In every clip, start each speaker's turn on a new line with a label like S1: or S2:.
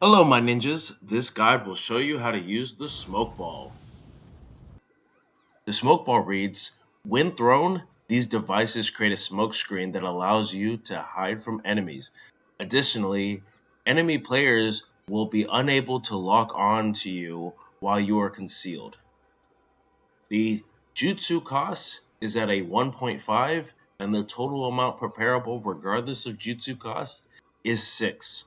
S1: Hello, my ninjas. This guide will show you how to use the smoke ball. The smoke ball reads, when thrown, these devices create a smoke screen that allows you to hide from enemies. Additionally, enemy players will be unable to lock on to you while you are concealed. The jutsu cost is at a 1.5, and the total amount preparable, regardless of jutsu cost, is 6.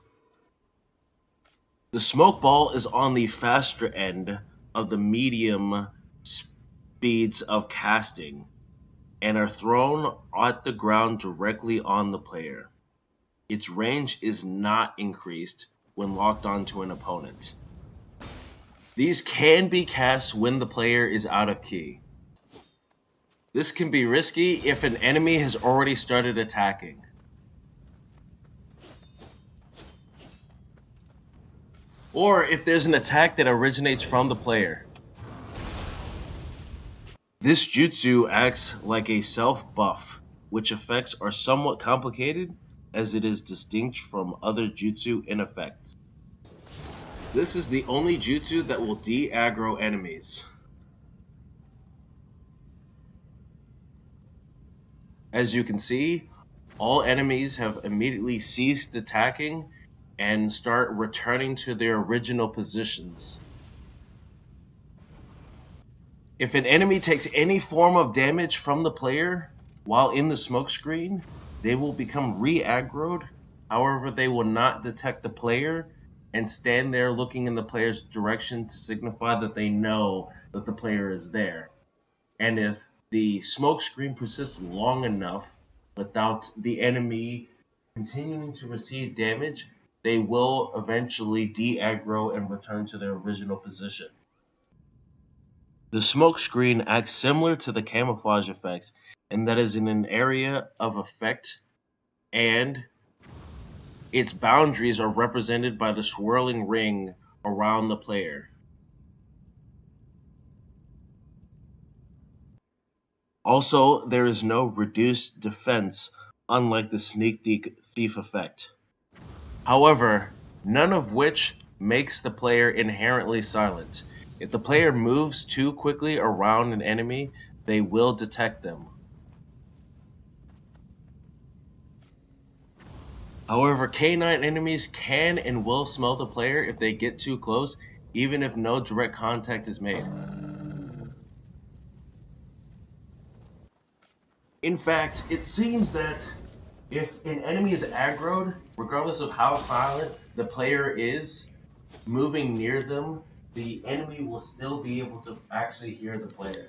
S1: The smoke ball is on the faster end of the medium speeds of casting and are thrown at the ground directly on the player. Its range is not increased when locked onto an opponent. These can be cast when the player is out of key. This can be risky if an enemy has already started attacking. Or if there's an attack that originates from the player. This jutsu acts like a self-buff, which effects are somewhat complicated as it is distinct from other jutsu in effect. This is the only jutsu that will de-aggro enemies. As you can see, all enemies have immediately ceased attacking and start returning to their original positions. If an enemy takes any form of damage from the player while in the smoke screen, they will become re-aggroed. However, they will not detect the player and stand there looking in the player's direction to signify that they know that the player is there. And if the smoke screen persists long enough without the enemy continuing to receive damage, they will eventually de-aggro and return to their original position. The smoke screen acts similar to the camouflage effects in that it is in an area of effect and its boundaries are represented by the swirling ring around the player. Also, there is no reduced defense, unlike the sneak thief effect. However, none of which makes the player inherently silent. If the player moves too quickly around an enemy, they will detect them. However, canine enemies can and will smell the player if they get too close, even if no direct contact is made. In fact, it seems that if an enemy is aggroed, regardless of how silent the player is, moving near them, the enemy will still be able to actually hear the player.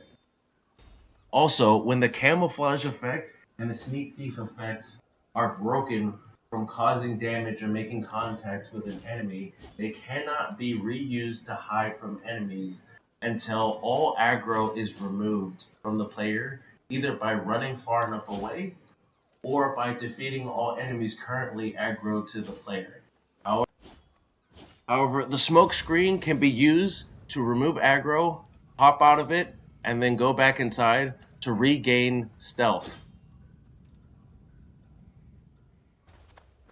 S1: Also, when the camouflage effect and the sneak thief effects are broken from causing damage or making contact with an enemy, they cannot be reused to hide from enemies until all aggro is removed from the player, either by running far enough away or by defeating all enemies currently aggro to the player. However, the smoke screen can be used to remove aggro, pop out of it, and then go back inside to regain stealth.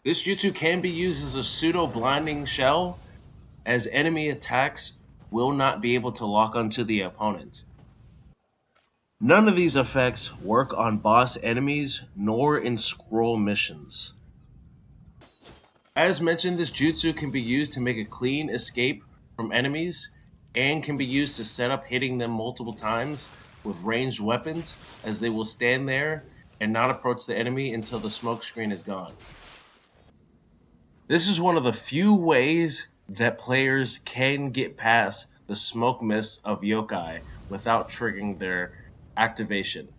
S1: This jutsu can be used as a pseudo blinding shell, as enemy attacks will not be able to lock onto the opponent. None of these effects work on boss enemies nor in scroll missions. As mentioned, this jutsu can be used to make a clean escape from enemies and can be used to set up hitting them multiple times with ranged weapons, as they will stand there and not approach the enemy until the smoke screen is gone. This is one of the few ways that players can get past the smoke mist of yokai without triggering their activation.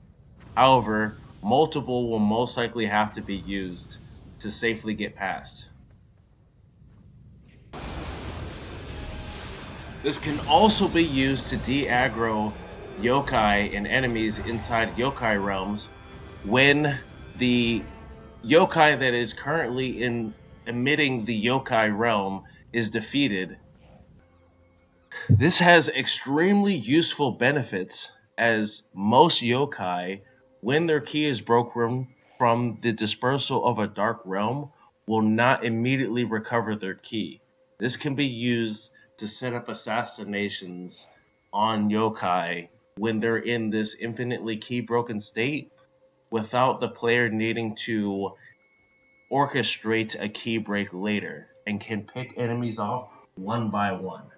S1: However, multiple will most likely have to be used to safely get past. This can also be used to de-aggro yokai and enemies inside yokai realms when the yokai that is currently emitting the yokai realm is defeated. This has extremely useful benefits, as most yokai, when their key is broken from the dispersal of a dark realm, will not immediately recover their key. This can be used to set up assassinations on yokai when they're in this infinitely key broken state without the player needing to orchestrate a key break later, and can pick enemies off one by one.